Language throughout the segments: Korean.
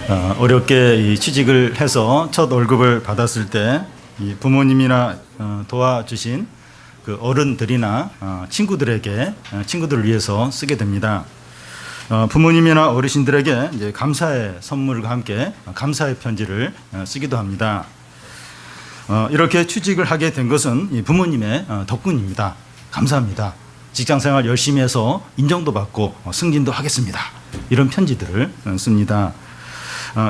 어렵게 이 취직을 해서 첫 월급을 받았을 때 이 부모님이나 도와주신 그 어른들이나 친구들에게 친구들을 위해서 쓰게 됩니다. 부모님이나 어르신들에게 이제 감사의 선물과 함께 감사의 편지를 쓰기도 합니다. 이렇게 취직을 하게 된 것은 이 부모님의 덕분입니다. 감사합니다. 직장생활 열심히 해서 인정도 받고 승진도 하겠습니다. 이런 편지들을 씁니다.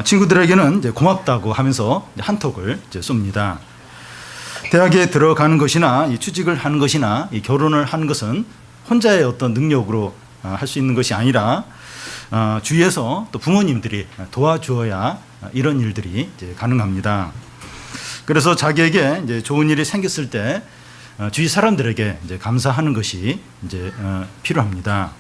친구들에게는 이제 고맙다고 하면서 한턱을 이제 쏩니다. 대학에 들어가는 것이나 이 취직을 하는 것이나 이 결혼을 하는 것은 혼자의 어떤 능력으로 할 수 있는 것이 아니라 주위에서 또 부모님들이 도와주어야 이런 일들이 이제 가능합니다. 그래서 자기에게 이제 좋은 일이 생겼을 때 주위 사람들에게 이제 감사하는 것이 이제 필요합니다.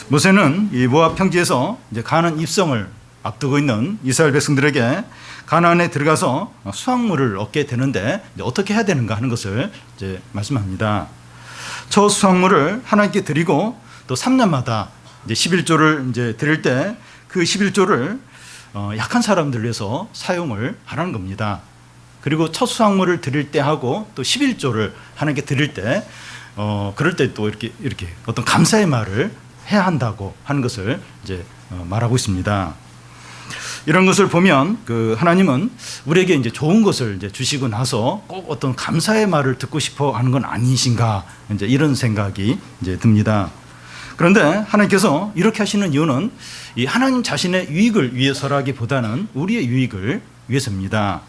모세는 이 모압 평지에서 이제 가나안 입성을 앞두고 있는 이스라엘 백성들에게 가나안에 들어가서 수확물을 얻게 되는데 어떻게 해야 되는가 하는 것을 이제 말씀합니다. 첫 수확물을 하나님께 드리고 또 3년마다 이제 11조를 이제 드릴 때 그 11조를 약한 사람들 위해서 사용을 하라는 겁니다. 그리고 첫 수확물을 드릴 때 하고 또 11조를 하나님께 드릴 때 그럴 때 또 이렇게 어떤 감사의 말을 해야 한다고 하는 것을 이제 말하고 있습니다. 이런 것을 보면 그 하나님은 우리에게 이제 좋은 것을 이제 주시고 나서 꼭 어떤 감사의 말을 듣고 싶어 하는 건 아니신가 이제 이런 생각이 이제 듭니다. 그런데 하나님께서 이렇게 하시는 이유는 이 하나님 자신의 유익을 위해서라기보다는 우리의 유익을 위해서입니다.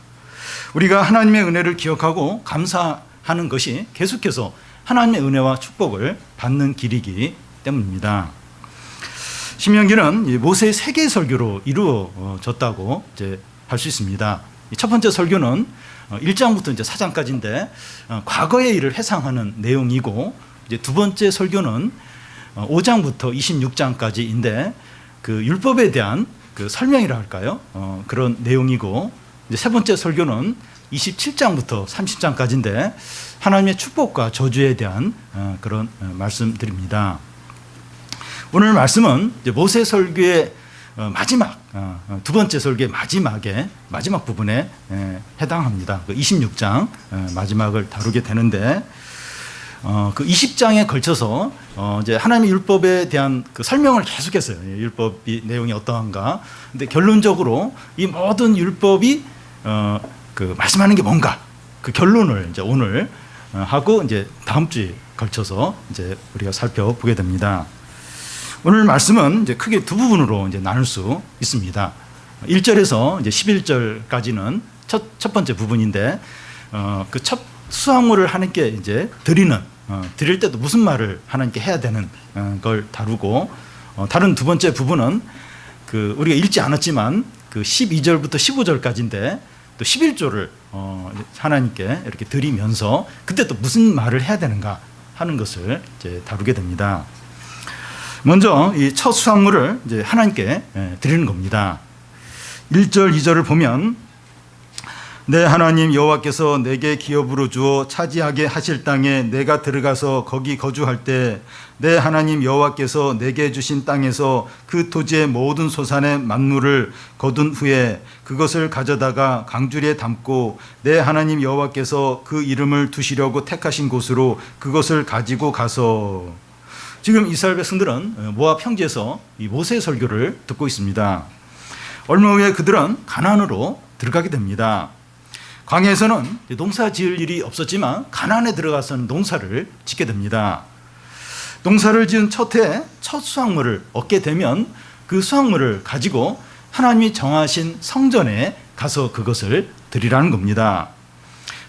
우리가 하나님의 은혜를 기억하고 감사하는 것이 계속해서 하나님의 은혜와 축복을 받는 길이기 때문입니다. 신명기는 모세의 세계의 설교로 이루어졌다고 이제 할 수 있습니다. 첫 번째 설교는 1장부터 이제 4장까지인데 과거의 일을 회상하는 내용이고, 이제 두 번째 설교는 5장부터 26장까지인데 그 율법에 대한 그 설명이라 할까요? 그런 내용이고, 이제 세 번째 설교는 27장부터 30장까지인데 하나님의 축복과 저주에 대한 그런 말씀드립니다. 오늘 말씀은 이제 모세 설교의 마지막 두 번째 설교의 마지막 부분에 해당합니다. 그 26장 마지막을 다루게 되는데 그 20장에 걸쳐서 이제 하나님의 율법에 대한 그 설명을 계속했어요. 율법이 내용이 어떠한가. 근데 결론적으로 이 모든 율법이 그 말씀하는 게 뭔가 그 결론을 이제 오늘 하고 이제 다음 주에 걸쳐서 이제 우리가 살펴보게 됩니다. 오늘 말씀은 이제 크게 두 부분으로 이제 나눌 수 있습니다. 1절에서 이제 11절까지는 첫 번째 부분인데 그 첫 수확물을 하나님께 이제 드릴 때도 무슨 말을 하나님께 해야 되는 걸 다루고, 다른 두 번째 부분은 그 우리가 읽지 않았지만 그 12절부터 15절까지인데 또 11조를 하나님께 이렇게 드리면서 그때 또 무슨 말을 해야 되는가 하는 것을 이제 다루게 됩니다. 먼저 이 첫 수확물을 이제 하나님께 드리는 겁니다. 1절, 2절을 보면 내 하나님 여호와께서 내게 기업으로 주어 차지하게 하실 땅에 내가 들어가서 거기 거주할 때 내 하나님 여호와께서 내게 주신 땅에서 그 토지의 모든 소산의 만물을 거둔 후에 그것을 가져다가 강주리에 담고 내 하나님 여호와께서 그 이름을 두시려고 택하신 곳으로 그것을 가지고 가서. 지금 이스라엘 백성들은 모압 평지에서 이 모세의 설교를 듣고 있습니다. 얼마 후에 그들은 가나안으로 들어가게 됩니다. 광야에서는 농사 지을 일이 없었지만 가나안에 들어가서는 농사를 짓게 됩니다. 농사를 지은 첫 해에 첫 수확물을 얻게 되면 그 수확물을 가지고 하나님이 정하신 성전에 가서 그것을 드리라는 겁니다.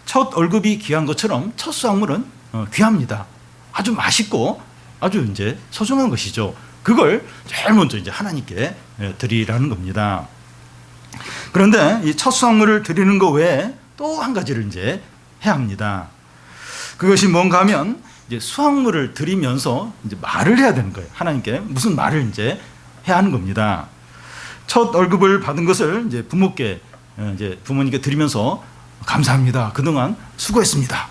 첫 월급이 귀한 것처럼 첫 수확물은 귀합니다. 아주 맛있고 아주 이제 소중한 것이죠. 그걸 제일 먼저 이제 하나님께 드리라는 겁니다. 그런데 이 첫 수확물을 드리는 것 외에 또 한 가지를 이제 해야 합니다. 그것이 뭔가 하면 이제 수확물을 드리면서 이제 말을 해야 되는 거예요. 하나님께 무슨 말을 이제 해야 하는 겁니다. 첫 월급을 받은 것을 이제 부모님께 드리면서 감사합니다. 그동안 수고했습니다.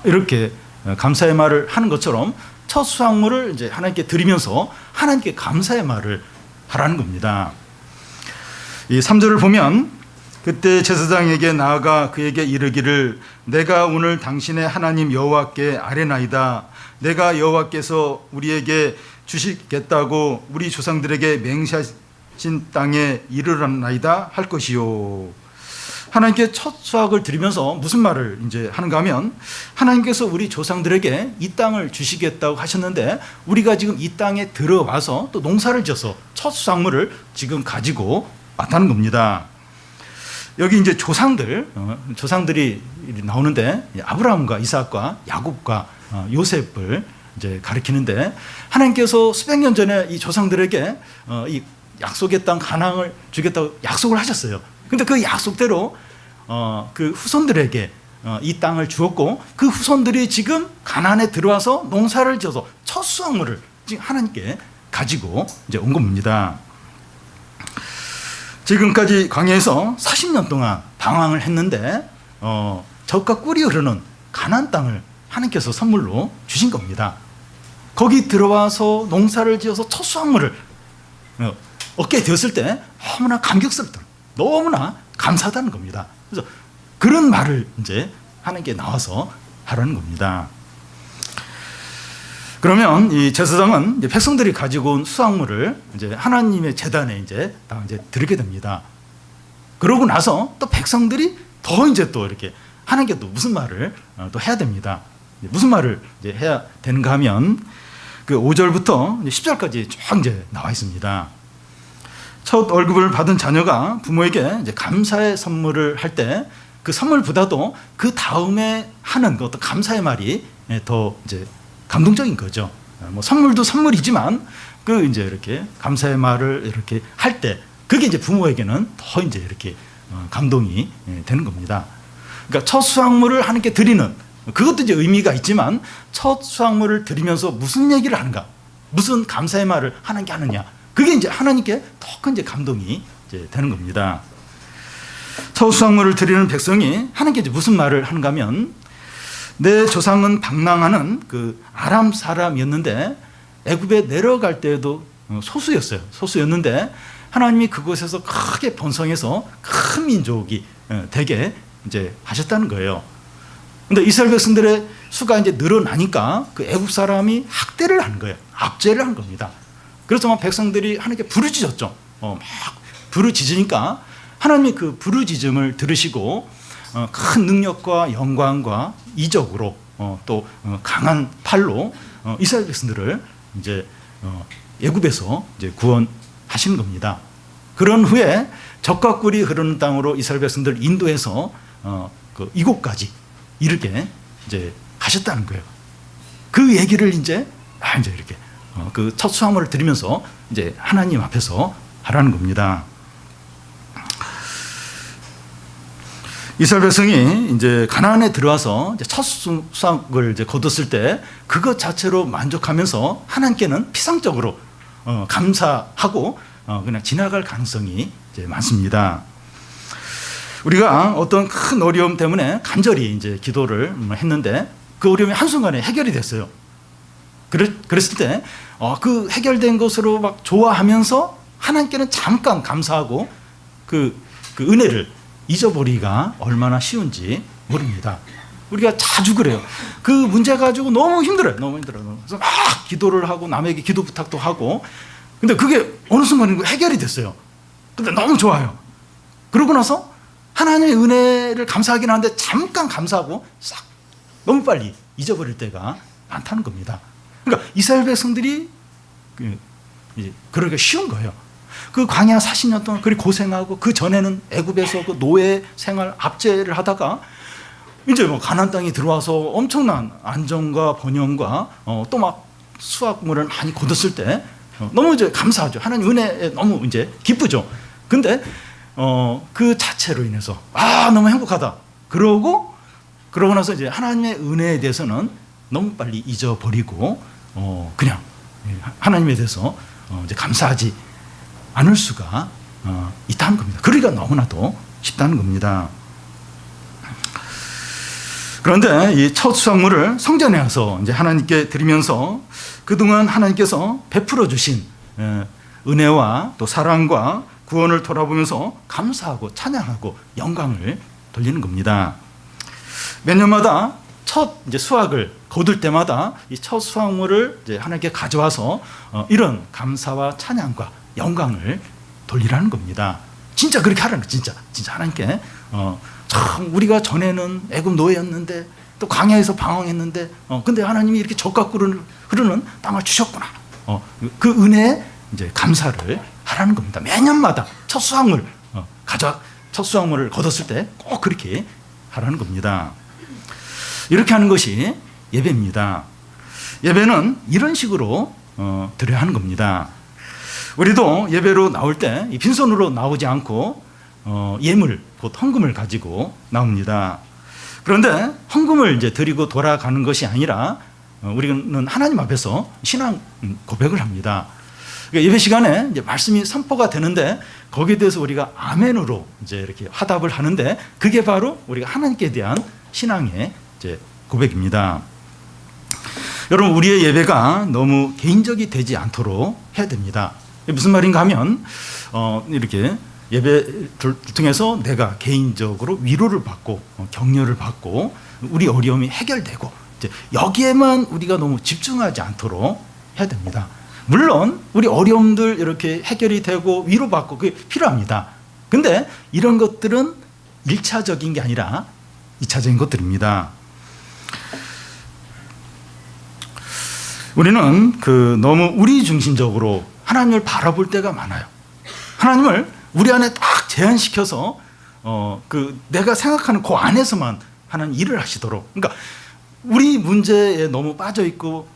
이렇게 감사의 말을 하는 것처럼 첫 수확물을 이제 하나님께 드리면서 하나님께 감사의 말을 하라는 겁니다. 이 3절을 보면 그때 제사장에게 나아가 그에게 이르기를 내가 오늘 당신의 하나님 여호와께 아뢰나이다. 내가 여호와께서 우리에게 주시겠다고 우리 조상들에게 맹세하신 땅에 이르렀나이다 할 것이요. 하나님께 첫 수확을 드리면서 무슨 말을 이제 하는가 하면 하나님께서 우리 조상들에게 이 땅을 주시겠다고 하셨는데 우리가 지금 이 땅에 들어와서 또 농사를 지어서 첫 수확물을 지금 가지고 왔다는 겁니다. 여기 이제 조상들이 나오는데 아브라함과 이삭과 야곱과 요셉을 이제 가리키는데 하나님께서 수백 년 전에 이 조상들에게 이 약속의 땅 가나안을 주겠다고 약속을 하셨어요. 근데 그 약속대로 그 후손들에게 이 땅을 주었고 그 후손들이 지금 가나안에 들어와서 농사를 지어서 첫 수확물을 지금 하나님께 가지고 이제 온 겁니다. 지금까지 광야에서 40년 동안 방황을 했는데 젖과 꿀이 흐르는 가나안 땅을 하나님께서 선물로 주신 겁니다. 거기 들어와서 농사를 지어서 첫 수확물을 얻게 되었을 때 너무나 감격스럽다, 너무나 감사하다는 겁니다. 그래서 그런 말을 이제 하나님께 나와서 하라는 겁니다. 그러면 이 제사장은 이제 백성들이 가지고 온 수확물을 이제 하나님의 제단에 이제 드리게 됩니다. 그러고 나서 또 백성들이 더 이제 또 이렇게 하나님께 또 무슨 말을 또 해야 됩니다. 무슨 말을 이제 해야 되는가 하면 그 5절부터 10절까지 쭉 이제 나와 있습니다. 첫 월급을 받은 자녀가 부모에게 이제 감사의 선물을 할 때 그 선물보다도 그 다음에 하는 그 어떤 감사의 말이 더 이제 감동적인 거죠. 뭐 선물도 선물이지만 그 이제 이렇게 감사의 말을 이렇게 할 때 그게 이제 부모에게는 더 이제 이렇게 감동이 되는 겁니다. 그러니까 첫 수확물을 하나님께 드리는 그것도 이제 의미가 있지만 첫 수확물을 드리면서 무슨 얘기를 하는가, 무슨 감사의 말을 하나님께 하느냐, 그게 이제 하나님께 더 큰 이제 감동이 이제 되는 겁니다. 첫 수확물을 드리는 백성이 하나님께 이제 무슨 말을 하는가 하면 내 조상은 방랑하는 그 아람 사람이었는데 애굽에 내려갈 때에도 소수였는데 하나님이 그곳에서 크게 번성해서 큰 민족이 되게 이제 하셨다는 거예요. 근데 이스라엘 백성들의 수가 이제 늘어나니까 그 애굽 사람이 학대를 하는 거예요. 압제를 한 겁니다. 그래서 막 백성들이 하나님께 부르짖었죠. 막 부르짖으니까 하나님이 그 부르짖음을 들으시고 큰 능력과 영광과 이적으로 또 강한 팔로 이스라엘 백성들을 이제 애굽에서 이제 구원하시는 겁니다. 그런 후에 젖과 꿀이 흐르는 땅으로 이스라엘 백성들을 인도해서 그 이곳까지 이르게 이제 하셨다는 거예요. 그 얘기를 이제 이렇게 그 첫 수확물을 드리면서 이제 하나님 앞에서 하라는 겁니다. 이스라엘 백성이 이제 가나안에 들어와서 이제 첫 수확을 이제 거뒀을 때 그것 자체로 만족하면서 하나님께는 피상적으로 감사하고 그냥 지나갈 가능성이 이제 많습니다. 우리가 어떤 큰 어려움 때문에 간절히 이제 기도를 했는데 그 어려움이 한순간에 해결이 됐어요. 그랬을 때 그 해결된 것으로 막 좋아하면서 하나님께는 잠깐 감사하고 그 은혜를 잊어버리기가 얼마나 쉬운지 모릅니다. 우리가 자주 그래요. 그 문제 가지고 너무 힘들어요. 그래서 막 기도를 하고 남에게 기도 부탁도 하고 근데 그게 어느 순간에 해결이 됐어요. 근데 너무 좋아요. 그러고 나서 하나님의 은혜를 감사하긴 하는데 잠깐 감사하고 싹 너무 빨리 잊어버릴 때가 많다는 겁니다. 그러니까 이스라엘 백성들이 그러기가 쉬운 거예요. 그 광야 40년 동안 그리 고생하고 그 전에는 애굽에서 그 노예 생활 압제를 하다가 이제 뭐 가나안 땅에 들어와서 엄청난 안정과 번영과 또 막 수확물을 많이 거뒀을 때 너무 이제 감사하죠. 하나님 은혜에 너무 이제 기쁘죠. 근데 그 자체로 인해서 너무 행복하다. 그러고 나서 이제 하나님의 은혜에 대해서는 너무 빨리 잊어버리고 그냥 하나님에 대해서 이제 감사하지 않을 수가 있다는 겁니다. 그러기가 너무나도 쉽다는 겁니다. 그런데 이 첫 수확물을 성전에 와서 이제 하나님께 드리면서 그동안 하나님께서 베풀어 주신 은혜와 또 사랑과 구원을 돌아보면서 감사하고 찬양하고 영광을 돌리는 겁니다. 몇 년마다 첫 이제 수확을 거둘 때마다 이 첫 수확물을 이제 하나님께 가져와서 이런 감사와 찬양과 영광을 돌리라는 겁니다. 진짜 그렇게 하라는 거예요. 진짜 하나님께 참 우리가 전에는 애굽 노예였는데 또 광야에서 방황했는데 근데 하나님이 이렇게 젖과 꿀을 흐르는 땅을 주셨구나. 그 은혜에 이제 감사를 하라는 겁니다. 매년마다 첫 수확물 첫 수확물을 거뒀을 때 꼭 그렇게 하라는 겁니다. 이렇게 하는 것이 예배입니다. 예배는 이런 식으로 드려야 하는 겁니다. 우리도 예배로 나올 때 빈손으로 나오지 않고 예물, 곧 헌금을 가지고 나옵니다. 그런데 헌금을 이제 드리고 돌아가는 것이 아니라 우리는 하나님 앞에서 신앙 고백을 합니다. 그러니까 예배 시간에 이제 말씀이 선포가 되는데 거기에 대해서 우리가 아멘으로 이제 이렇게 화답을 하는데 그게 바로 우리가 하나님께 대한 신앙의 이제 고백입니다. 여러분, 우리의 예배가 너무 개인적이 되지 않도록 해야 됩니다. 무슨 말인가 하면 이렇게 예배를 통해서 내가 개인적으로 위로를 받고 격려를 받고 우리 어려움이 해결되고 이제 여기에만 우리가 너무 집중하지 않도록 해야 됩니다. 물론 우리 어려움들 이렇게 해결이 되고 위로받고 그게 필요합니다. 근데 이런 것들은 1차적인 게 아니라 2차적인 것들입니다. 우리는 너무 우리 중심적으로 하나님을 바라볼 때가 많아요. 하나님을 우리 안에 딱 제한시켜서 내가 생각하는 그 안에서만 하나님 일을 하시도록. 그러니까 우리 문제에 너무 빠져 있고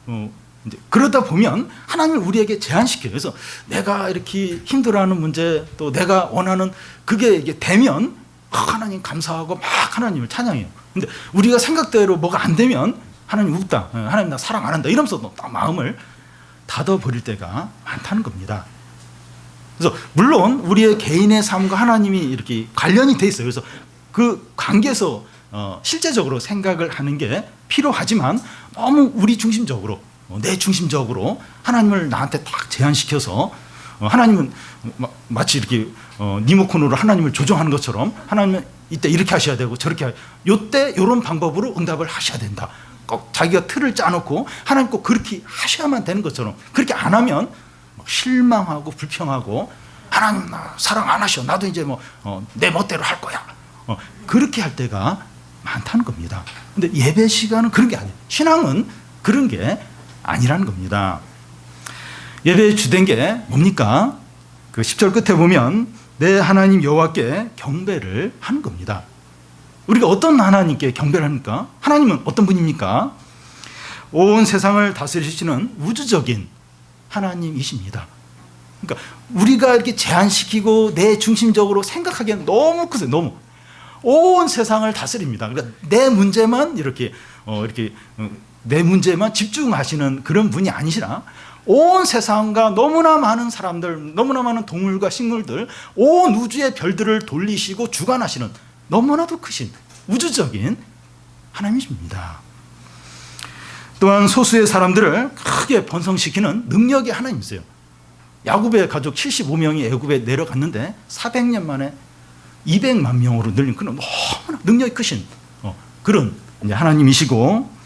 이제 그러다 보면 하나님을 우리에게 제한시켜요. 그래서 내가 이렇게 힘들어하는 문제 또 내가 원하는 그게 이게 되면 하나님 감사하고 막 하나님을 찬양해요. 근데 우리가 생각대로 뭐가 안 되면 하나님 웃다. 하나님 나 사랑 안 한다. 이러면서 딱 마음을 닫아버릴 때가 많다는 겁니다. 그래서 물론 우리의 개인의 삶과 하나님이 이렇게 관련이 돼 있어요. 그래서 그 관계에서 실제적으로 생각을 하는 게 필요하지만 너무 우리 중심적으로 내 중심적으로 하나님을 나한테 딱 제한시켜서 하나님은 마치 이렇게 리모컨으로 하나님을 조정하는 것처럼 하나님은 이때 이렇게 하셔야 되고 저렇게 요때 요런 방법으로 응답을 하셔야 된다. 꼭 자기가 틀을 짜놓고 하나님 꼭 그렇게 하셔야만 되는 것처럼 그렇게 안 하면 실망하고 불평하고 하나님 나 사랑 안 하셔. 나도 이제 내 멋대로 할 거야. 그렇게 할 때가 많다는 겁니다. 근데 예배 시간은 그런 게 아니에요. 신앙은 그런 게 아니라는 겁니다. 예배의 주된 게 뭡니까? 그 10절 끝에 보면 내 하나님 여호와께 경배를 하는 겁니다. 우리가 어떤 하나님께 경배를 합니까? 하나님은 어떤 분입니까? 온 세상을 다스리시는 우주적인 하나님이십니다. 그러니까 우리가 이렇게 제한시키고 내 중심적으로 생각하기에는 너무 크세요. 너무 온 세상을 다스립니다. 그러니까 내 문제만 이렇게 내 문제만 집중하시는 그런 분이 아니시라 온 세상과 너무나 많은 사람들, 너무나 많은 동물과 식물들, 온 우주의 별들을 돌리시고 주관하시는 너무나도 크신 우주적인 하나님이십니다. 또한 소수의 사람들을 크게 번성시키는 능력의 하나님이세요. 야곱의 가족 75명이 애굽에 내려갔는데 400년 만에 200만 명으로 늘린 그런 너무나 능력이 크신 그런 하나님이시고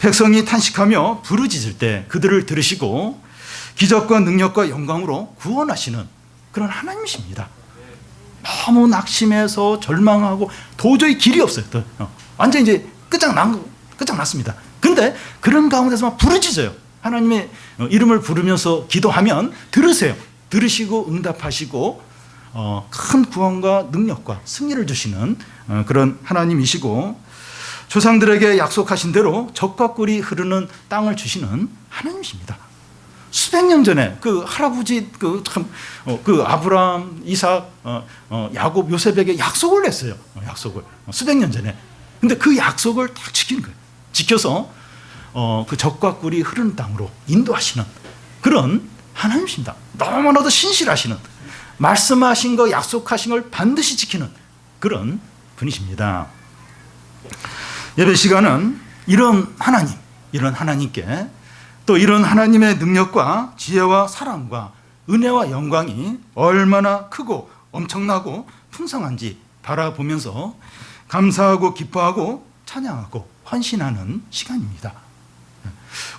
백성이 탄식하며 부르짖을 때 그들을 들으시고 기적과 능력과 영광으로 구원하시는 그런 하나님이십니다. 너무 낙심해서 절망하고 도저히 길이 없어요. 완전히 이제 끝장났습니다. 근데 그런 가운데서만 부르짖어요. 하나님의 이름을 부르면서 기도하면 들으세요. 들으시고 응답하시고 큰 구원과 능력과 승리를 주시는 그런 하나님이시고 조상들에게 약속하신 대로 젖과 꿀이 흐르는 땅을 주시는 하나님이십니다. 수백 년 전에 그 할아버지 그 아브라함, 이삭, 야곱, 요셉에게 약속을 했어요. 약속을 수백 년 전에. 근데 그 약속을 딱 지키는 거예요. 지켜서 그 젖과 꿀이 흐르는 땅으로 인도하시는 그런 하나님이십니다. 너무나도 신실하시는 말씀하신 거 약속하신 걸 반드시 지키는 그런 분이십니다. 예배 시간은 이런 하나님, 이런 하나님께 또 이런 하나님의 능력과 지혜와 사랑과 은혜와 영광이 얼마나 크고 엄청나고 풍성한지 바라보면서 감사하고 기뻐하고 찬양하고 헌신하는 시간입니다.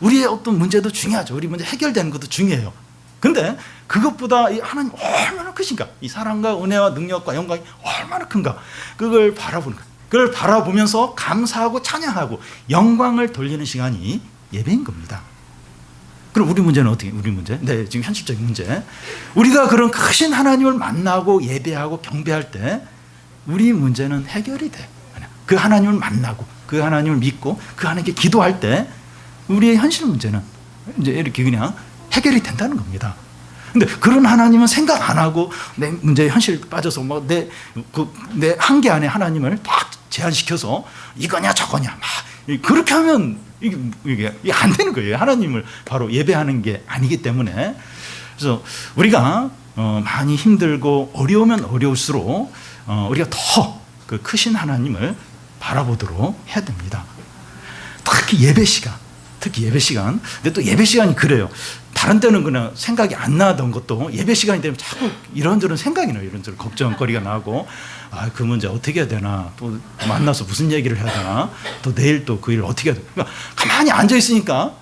우리의 어떤 문제도 중요하죠. 우리 문제 해결되는 것도 중요해요. 근데 그것보다 이 하나님 얼마나 크신가, 이 사랑과 은혜와 능력과 영광이 얼마나 큰가, 그걸 바라보는 거예요. 그걸 바라보면서 감사하고 찬양하고 영광을 돌리는 시간이 예배인 겁니다. 그럼 우리 문제는 어떻게? 우리 문제? 네, 지금 현실적인 문제. 우리가 그런 크신 하나님을 만나고 예배하고 경배할 때 우리 문제는 해결이 돼. 그 하나님을 만나고 그 하나님을 믿고 그 하나님께 기도할 때 우리의 현실 문제는 이제 이렇게 그냥 해결이 된다는 겁니다. 근데 그런 하나님은 생각 안 하고 내 문제에 현실 빠져서 뭐 내 한계 안에 하나님을 딱 제한시켜서 이거냐 저거냐 막 그렇게 하면 이게 안 되는 거예요. 하나님을 바로 예배하는 게 아니기 때문에. 그래서 우리가 많이 힘들고 어려우면 어려울수록 우리가 더 그 크신 하나님을 바라보도록 해야 됩니다. 특히 예배 시간. 근데 또 예배 시간이 그래요. 다른 때는 그냥 생각이 안 나던 것도 예배 시간이 되면 자꾸 이런저런 생각이 나요. 이런저런 걱정거리가 나고, 그 문제 어떻게 해야 되나, 또 만나서 무슨 얘기를 해야 되나, 또 내일 또 그 일 어떻게 해야 되나. 그러니까 가만히 앉아 있으니까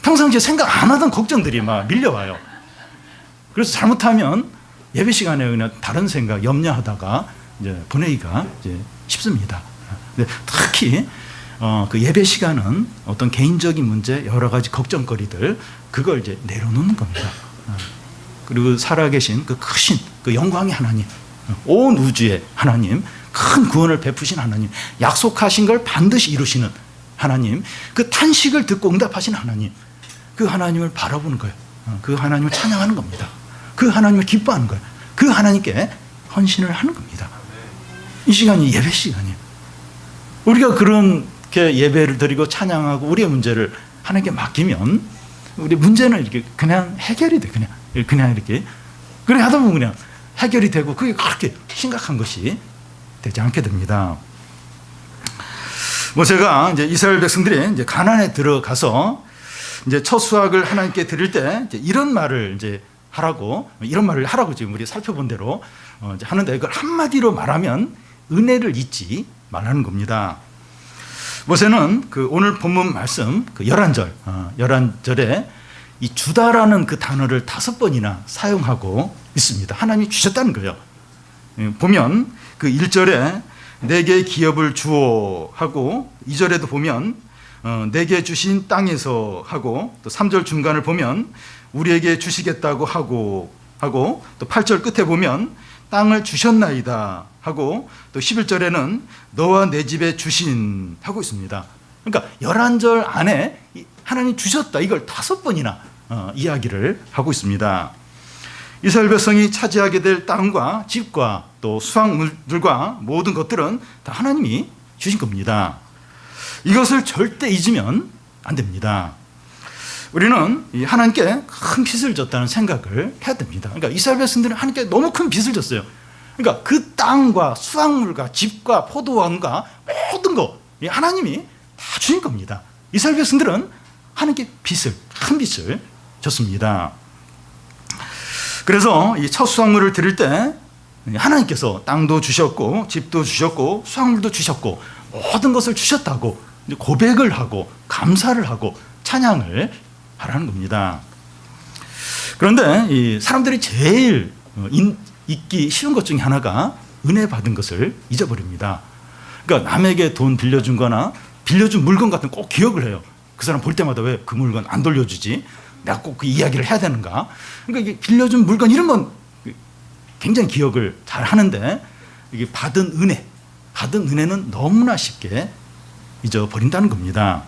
평상시에 생각 안 하던 걱정들이 막 밀려와요. 그래서 잘못하면 예배 시간에 그냥 다른 생각 염려하다가 이제 보내기가 이제 쉽습니다. 근데 특히 그 예배 시간은 어떤 개인적인 문제, 여러 가지 걱정거리들, 그걸 이제 내려놓는 겁니다. 그리고 살아계신 그 크신 그 영광의 하나님, 온 우주의 하나님, 큰 구원을 베푸신 하나님, 약속하신 걸 반드시 이루시는 하나님, 그 탄식을 듣고 응답하신 하나님, 그 하나님을 바라보는 거예요. 그 하나님을 찬양하는 겁니다. 그 하나님을 기뻐하는 거예요. 그 하나님께 헌신을 하는 겁니다. 이 시간이 예배 시간이에요. 우리가 그렇게 예배를 드리고 찬양하고 우리의 문제를 하나님께 맡기면 우리 문제는 이렇게 그냥 해결이 돼. 그냥 이렇게. 그래 하다 보면 그냥 해결이 되고 그게 그렇게 심각한 것이 되지 않게 됩니다. 뭐 제가 이제 이스라엘 백성들이 이제 가나안에 들어가서 이제 첫 수확을 하나님께 드릴 때 이제 이런 말을 이제 이런 말을 하라고 지금 우리 살펴본 대로 이제 하는데, 이걸 한마디로 말하면 은혜를 잊지 말라는 겁니다. 모세는 그 오늘 본문 말씀 그 11절에 이 주다라는 그 단어를 5번이나 사용하고 있습니다. 하나님이 주셨다는 거예요. 보면 그 1절에 내게 기업을 주어 하고, 2절에도 보면 내게 주신 땅에서 하고, 또 3절 중간을 보면 우리에게 주시겠다고 하고 또 8절 끝에 보면 땅을 주셨나이다 하고, 또 11절에는 너와 내 집에 주신 하고 있습니다. 그러니까 11절 안에 하나님 주셨다, 이걸 5번이나 이야기를 하고 있습니다. 이스라엘 백성이 차지하게 될 땅과 집과 또 수확물들과 모든 것들은 다 하나님이 주신 겁니다. 이것을 절대 잊으면 안 됩니다. 우리는 하나님께 큰 빚을 졌다는 생각을 해야 됩니다. 그러니까 이스라엘 백성들은 하나님께 너무 큰 빚을 졌어요. 그러니까 그 땅과 수확물과 집과 포도원과 모든 거 하나님이 다 주신 겁니다. 이스라엘 백성들은 하나님께 큰 빚을 졌습니다. 그래서 이 첫 수확물을 드릴 때 하나님께서 땅도 주셨고 집도 주셨고 수확물도 주셨고 모든 것을 주셨다고 고백을 하고 감사를 하고 찬양을 하라는 겁니다. 그런데 이 사람들이 제일 잊기 쉬운 것 중에 하나가 은혜 받은 것을 잊어버립니다. 그러니까 남에게 돈 빌려준 거나 빌려준 물건 같은 거 꼭 기억을 해요. 그 사람 볼 때마다 왜 그 물건 안 돌려주지? 내가 꼭 그 이야기를 해야 되는가? 그러니까 이게 빌려준 물건 이런 건 굉장히 기억을 잘 하는데, 이게 받은 은혜는 너무나 쉽게 잊어버린다는 겁니다.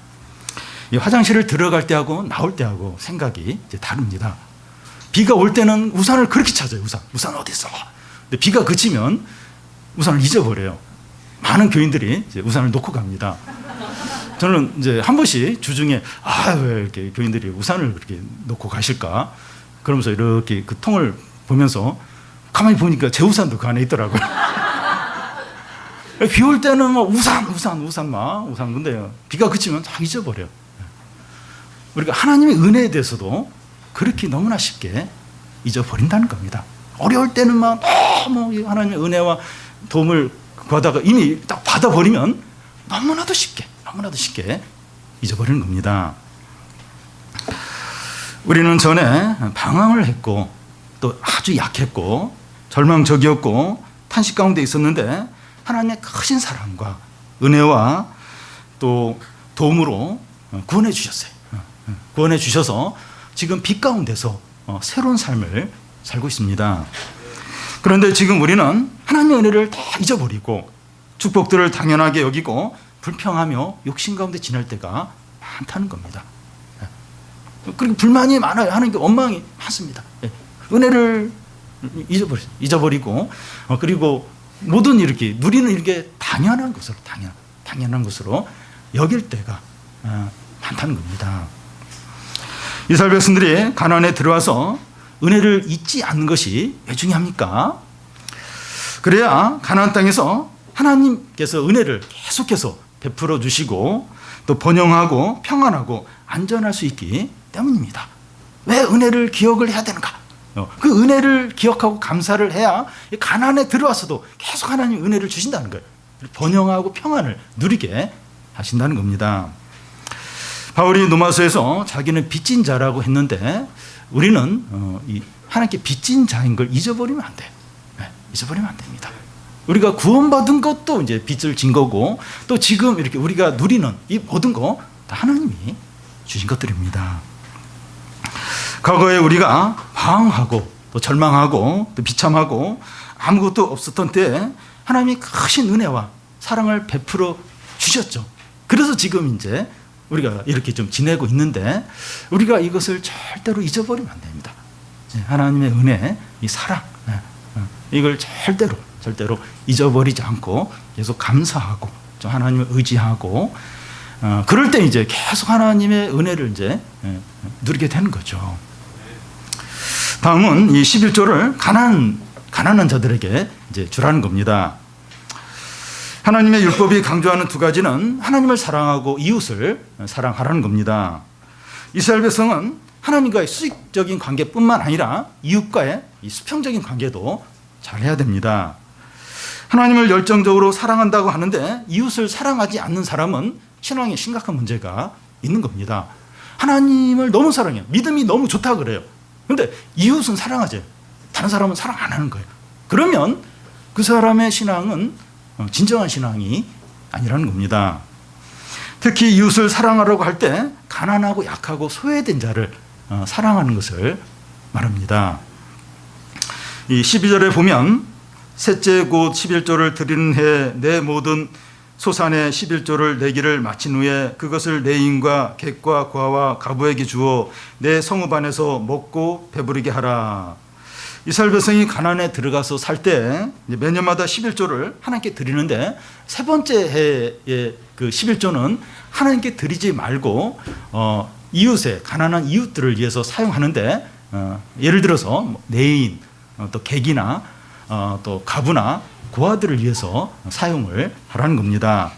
이 화장실을 들어갈 때하고 나올 때하고 생각이 이제 다릅니다. 비가 올 때는 우산을 그렇게 찾아요. 우산 어디 있어? 근데 비가 그치면 우산을 잊어버려요. 많은 교인들이 이제 우산을 놓고 갑니다. 저는 이제 한 번씩 주중에 왜 이렇게 교인들이 우산을 그렇게 놓고 가실까? 그러면서 이렇게 그 통을 보면서 가만히 보니까 제 우산도 그 안에 있더라고요. 비 올 때는 막 우산. 근데 비가 그치면 다 잊어버려요. 우리가 하나님의 은혜에 대해서도 그렇게 너무나 쉽게 잊어버린다는 겁니다. 어려울 때는 막 너무 하나님의 은혜와 도움을 구하다가 이미 딱 받아버리면 너무나도 쉽게 잊어버리는 겁니다. 우리는 전에 방황을 했고 또 아주 약했고 절망적이었고 탄식 가운데 있었는데 하나님의 크신 사랑과 은혜와 또 도움으로 구원해 주셨어요. 구원해 주셔서 지금 빛 가운데서 새로운 삶을 살고 있습니다. 그런데 지금 우리는 하나님의 은혜를 다 잊어버리고 축복들을 당연하게 여기고 불평하며 욕심 가운데 지낼 때가 많다는 겁니다. 그리고 불만이 많아요. 하나님께 원망이 많습니다. 은혜를 잊어버리고 그리고 모든 이렇게 누리는 이렇게 당연한 것으로 여길 때가 많다는 겁니다. 이스라엘 백성들이 가나안에 들어와서 은혜를 잊지 않는 것이 왜 중요합니까? 그래야 가나안 땅에서 하나님께서 은혜를 계속해서 베풀어 주시고 또 번영하고 평안하고 안전할 수 있기 때문입니다. 왜 은혜를 기억을 해야 되는가? 그 은혜를 기억하고 감사를 해야 가나안에 들어와서도 계속 하나님 은혜를 주신다는 거예요. 번영하고 평안을 누리게 하신다는 겁니다. 바울이 로마서에서 자기는 빚진 자라고 했는데 우리는 하나님께 빚진 자인 걸 잊어버리면 안 돼요. 잊어버리면 안 됩니다. 우리가 구원받은 것도 이제 빚을 진 거고 또 지금 이렇게 우리가 누리는 이 모든 거 다 하나님이 주신 것들입니다. 과거에 우리가 방황하고 또 절망하고 또 비참하고 아무것도 없었던 때에 하나님이 크신 은혜와 사랑을 베풀어 주셨죠. 그래서 지금 이제 우리가 이렇게 좀 지내고 있는데 우리가 이것을 절대로 잊어버리면 안 됩니다. 하나님의 은혜, 이 사랑, 이걸 절대로 잊어버리지 않고 계속 감사하고 좀 하나님을 의지하고 그럴 때 이제 계속 하나님의 은혜를 이제 누리게 되는 거죠. 다음은 이 11조를 가난한 자들에게 이제 주라는 겁니다. 하나님의 율법이 강조하는 두 가지는 하나님을 사랑하고 이웃을 사랑하라는 겁니다. 이스라엘 백성은 하나님과의 수직적인 관계뿐만 아니라 이웃과의 이 수평적인 관계도 잘해야 됩니다. 하나님을 열정적으로 사랑한다고 하는데 이웃을 사랑하지 않는 사람은 신앙에 심각한 문제가 있는 겁니다. 하나님을 너무 사랑해요. 믿음이 너무 좋다 그래요. 그런데 이웃은 사랑하지 다른 사람은 사랑 안 하는 거예요. 그러면 그 사람의 신앙은 진정한 신앙이 아니라는 겁니다. 특히 이웃을 사랑하라고 할 때 가난하고 약하고 소외된 자를 사랑하는 것을 말합니다. 이 12절에 보면 셋째 곧 11조를 드리는 해 내 모든 소산의 11조를 내기를 마친 후에 그것을 내 인과 객과 과와 가부에게 주어 내 성읍 안에서 먹고 배부르게 하라. 이스라엘 백성이 가나안에 들어가서 살 때 매년마다 11조를 하나님께 드리는데 세 번째 해의 그 11조는 하나님께 드리지 말고 이웃의 가난한 이웃들을 위해서 사용하는데 예를 들어서 내인 또 객이나 또 가부나 고아들을 위해서 사용을 하라는 겁니다.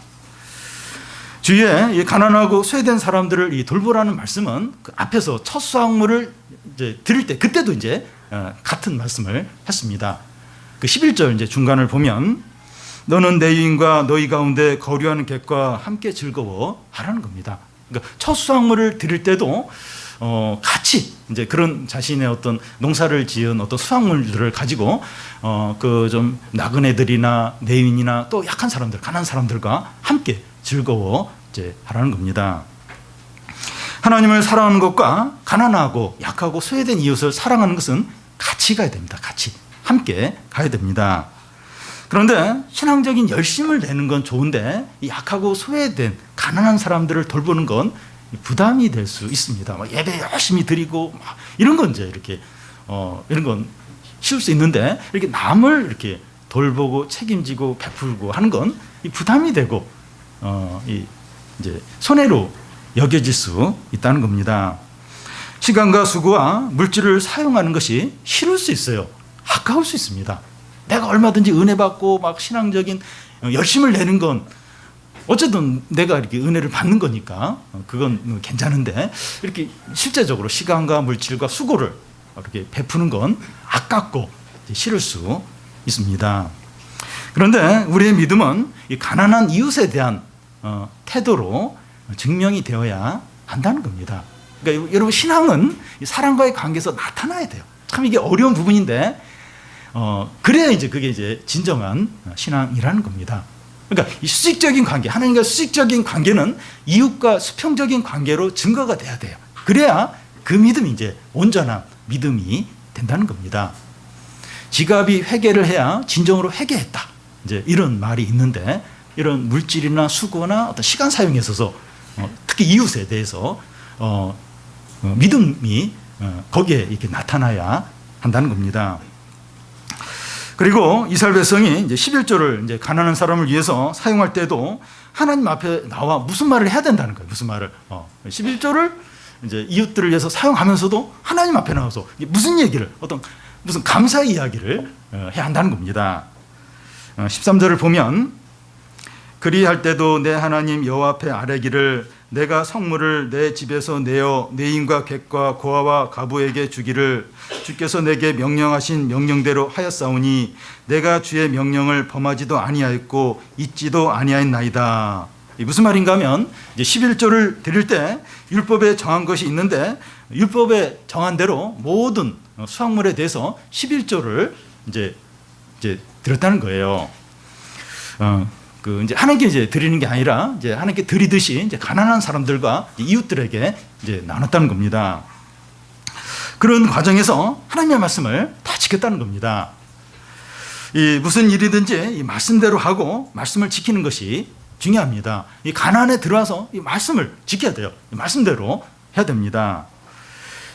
주위에 이 가난하고 소외된 사람들을 돌보라는 말씀은 그 앞에서 첫 수확물을 이제 드릴 때 그때도 이제 같은 말씀을 했습니다. 그 11절 이제 중간을 보면 너는 내 유인과 너희 가운데 거류하는 객과 함께 즐거워하라는 겁니다. 그러니까 첫 수확물을 드릴 때도 같이 이제 그런 자신의 어떤 농사를 지은 어떤 수확물들을 가지고 그 좀 나그네들이나 내인이나 또 약한 사람들, 가난한 사람들과 함께 즐거워 이제 하라는 겁니다. 하나님을 사랑하는 것과 가난하고 약하고 소외된 이웃을 사랑하는 것은 같이 가야 됩니다. 같이 함께 가야 됩니다. 그런데 신앙적인 열심을 내는 건 좋은데 약하고 소외된 가난한 사람들을 돌보는 건 부담이 될 수 있습니다. 막 예배 열심히 드리고 막 이런 건 이제 이렇게 이런 건 쉬울 수 있는데 이렇게 남을 이렇게 돌보고 책임지고 베풀고 하는 건 부담이 되고 이제 손해로 여겨질 수 있다는 겁니다. 시간과 수고와 물질을 사용하는 것이 싫을 수 있어요. 아까울 수 있습니다. 내가 얼마든지 은혜 받고 막 신앙적인 열심을 내는 건 어쨌든 내가 이렇게 은혜를 받는 거니까 그건 괜찮은데 이렇게 실제적으로 시간과 물질과 수고를 이렇게 베푸는 건 아깝고 싫을 수 있습니다. 그런데 우리의 믿음은 이 가난한 이웃에 대한 태도로 증명이 되어야 한다는 겁니다. 그러니까 여러분, 신앙은 사람과의 관계에서 나타나야 돼요. 참 이게 어려운 부분인데 그래야 이제 그게 이제 진정한 신앙이라는 겁니다. 그러니까 이 수직적인 관계, 하나님과 수직적인 관계는 이웃과 수평적인 관계로 증거가 돼야 돼요. 그래야 그 믿음이 이제 온전한 믿음이 된다는 겁니다. 지갑이 회개를 해야 진정으로 회개했다, 이제 이런 말이 있는데, 이런 물질이나 수고나 어떤 시간 사용에 있어서 특히 이웃에 대해서 믿음이 거기에 이렇게 나타나야 한다는 겁니다. 그리고 이스라엘 백성이 이제 11조를 이제 가난한 사람을 위해서 사용할 때도 하나님 앞에 나와 무슨 말을 해야 된다는 거예요. 무슨 말을 11조를 이제 이웃들을 위해서 사용하면서도 하나님 앞에 나와서 무슨 얘기를, 무슨 감사의 이야기를 해야 한다는 겁니다. 13절을 보면, 그리할 때도 내 하나님 여호와 앞에 아뢰기를, 내가 성물을 내 집에서 내어 내인과 객과 고아와 가부에게 주기를 주께서 내게 명령하신 명령대로 하였사오니 내가 주의 명령을 범하지도 아니하였고 잊지도 아니하였나이다. 무슨 말인가 하면, 이제 11조를 드릴 때 율법에 정한 것이 있는데, 율법에 정한 대로 모든 수확물에 대해서 11조를 이제 드렸다는 거예요. 이제 하나님께 이제 드리는 게 아니라 이제 하나님께 드리듯이 이제 가난한 사람들과 이웃들에게 이제 나눴다는 겁니다. 그런 과정에서 하나님의 말씀을 다 지켰다는 겁니다. 이 무슨 일이든지 이 말씀대로 하고 말씀을 지키는 것이 중요합니다. 이 가난에 들어와서 이 말씀을 지켜야 돼요. 이 말씀대로 해야 됩니다.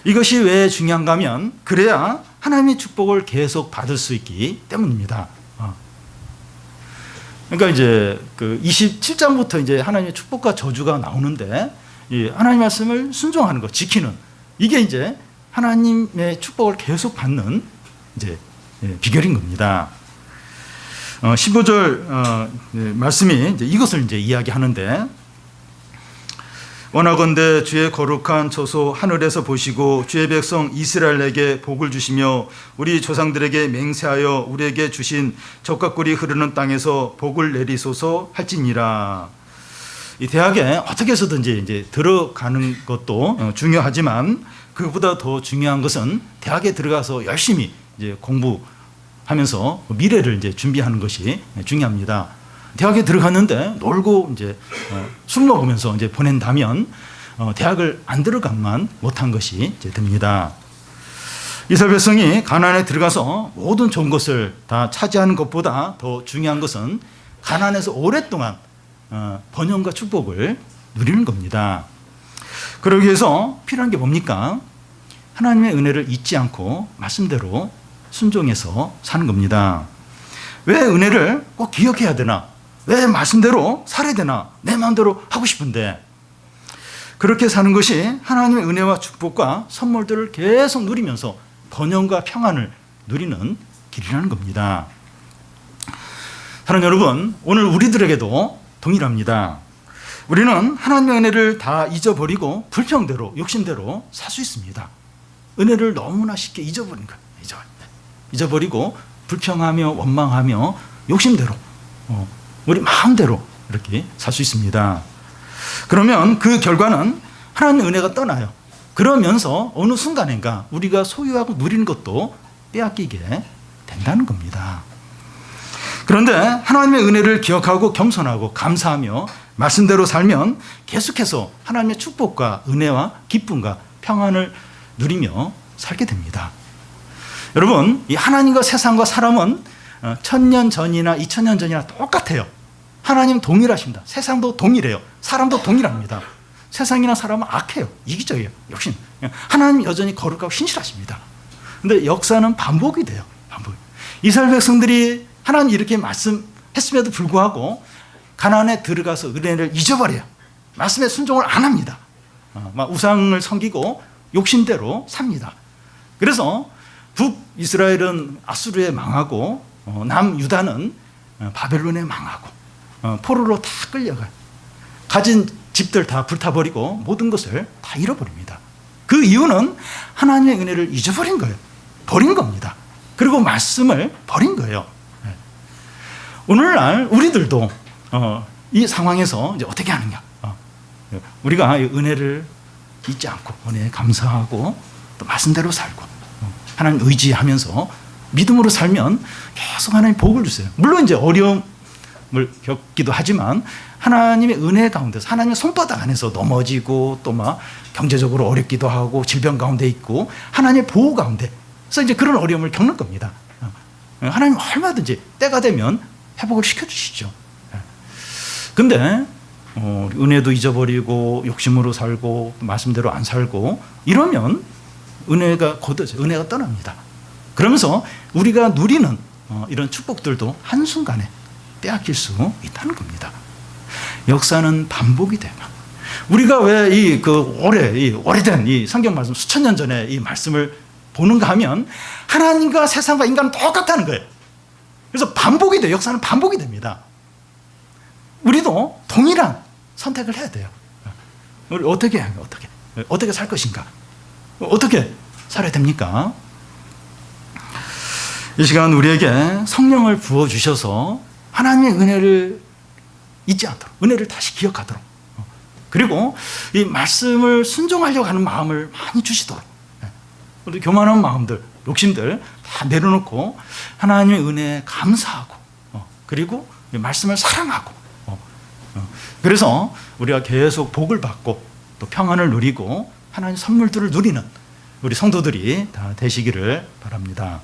이것이 왜 중요한가 하면, 그래야 하나님의 축복을 계속 받을 수 있기 때문입니다. 그러니까 이제 그 27장부터 이제 하나님의 축복과 저주가 나오는데, 이 하나님의 말씀을 순종하는 것, 지키는, 이게 이제 하나님의 축복을 계속 받는 이제 비결인 겁니다. 15절 말씀이 이제 이것을 이제 이야기하는데, 원하건대 주의 거룩한 처소 하늘에서 보시고 주의 백성 이스라엘에게 복을 주시며 우리 조상들에게 맹세하여 우리에게 주신 젖과 꿀이 흐르는 땅에서 복을 내리소서 할지니라. 이 대학에 어떻게 해서든지 이제 들어가는 것도 중요하지만, 그보다 더 중요한 것은 대학에 들어가서 열심히 이제 공부하면서 미래를 이제 준비하는 것이 중요합니다. 대학에 들어갔는데 놀고 이제 술 먹으면서 이제 보낸다면 대학을 안 들어가만 못한 것이 이제 됩니다. 이스라엘 백성이 가나안에 들어가서 모든 좋은 것을 다 차지하는 것보다 더 중요한 것은 가나안에서 오랫동안 번영과 축복을 누리는 겁니다. 그러기 위해서 필요한 게 뭡니까? 하나님의 은혜를 잊지 않고 말씀대로 순종해서 사는 겁니다. 왜 은혜를 꼭 기억해야 되나? 왜 말씀대로 살아야 되나? 내 마음대로 하고 싶은데. 그렇게 사는 것이 하나님의 은혜와 축복과 선물들을 계속 누리면서 번영과 평안을 누리는 길이라는 겁니다. 사랑하는 여러분, 오늘 우리들에게도 동일합니다. 우리는 하나님의 은혜를 다 잊어버리고 불평대로, 욕심대로 살 수 있습니다. 은혜를 너무나 쉽게 잊어버린 거예요. 잊어버리고 불평하며 원망하며 욕심대로, 우리 마음대로 이렇게 살 수 있습니다. 그러면 그 결과는 하나님의 은혜가 떠나요. 그러면서 어느 순간인가 우리가 소유하고 누리는 것도 빼앗기게 된다는 겁니다. 그런데 하나님의 은혜를 기억하고 겸손하고 감사하며 말씀대로 살면 계속해서 하나님의 축복과 은혜와 기쁨과 평안을 누리며 살게 됩니다. 여러분, 이 하나님과 세상과 사람은 1000년 전이나 2000년 전이나 똑같아요. 하나님 동일하십니다. 세상도 동일해요. 사람도 동일합니다. 세상이나 사람은 악해요. 이기적이에요. 욕심. 하나님 여전히 거룩하고 신실하십니다. 그런데 역사는 반복이 돼요. 반복. 이스라엘 백성들이 하나님 이렇게 말씀했음에도 불구하고 가나안에 들어가서 은혜를 잊어버려요. 말씀에 순종을 안 합니다. 막 우상을 섬기고 욕심대로 삽니다. 그래서 북이스라엘은 아수르에 망하고 남유다는 바벨론에 망하고 포로로 다 끌려가요. 가진 집들 다 불타버리고 모든 것을 다 잃어버립니다. 그 이유는 하나님의 은혜를 잊어버린 거예요. 버린 겁니다. 그리고 말씀을 버린 거예요. 오늘날 우리들도 이 상황에서 이제 어떻게 하느냐? 우리가 은혜를 잊지 않고 은혜에 감사하고 또 말씀대로 살고 하나님 의지하면서 믿음으로 살면 계속 하나님 복을 주세요. 물론 이제 어려움을 겪기도 하지만 하나님의 은혜 가운데서 하나님의 손바닥 안에서 넘어지고 또 막 경제적으로 어렵기도 하고 질병 가운데 있고 하나님의 보호 가운데서 이제 그런 어려움을 겪는 겁니다. 하나님 얼마든지 때가 되면 회복을 시켜주시죠. 근데 은혜도 잊어버리고 욕심으로 살고 말씀대로 안 살고 이러면 은혜가 걷어져요. 은혜가 떠납니다. 그러면서 우리가 누리는 이런 축복들도 한순간에 빼앗길 수 있다는 겁니다. 역사는 반복이 돼요. 우리가 왜 이 오래된 이 성경 말씀 수천 년 전에 이 말씀을 보는가 하면 하나님과 세상과 인간은 똑같다는 거예요. 그래서 반복이 돼요. 역사는 반복이 됩니다. 우리도 동일한 선택을 해야 돼요. 우리 어떻게 해야 해요? 어떻게 살 것인가? 어떻게 살아야 됩니까? 이 시간 우리에게 성령을 부어주셔서 하나님의 은혜를 잊지 않도록, 은혜를 다시 기억하도록, 그리고 이 말씀을 순종하려고 하는 마음을 많이 주시도록, 우리 교만한 마음들, 욕심들 다 내려놓고 하나님의 은혜에 감사하고, 그리고 말씀을 사랑하고, 그래서 우리가 계속 복을 받고 또 평안을 누리고 하나님 선물들을 누리는 우리 성도들이 다 되시기를 바랍니다.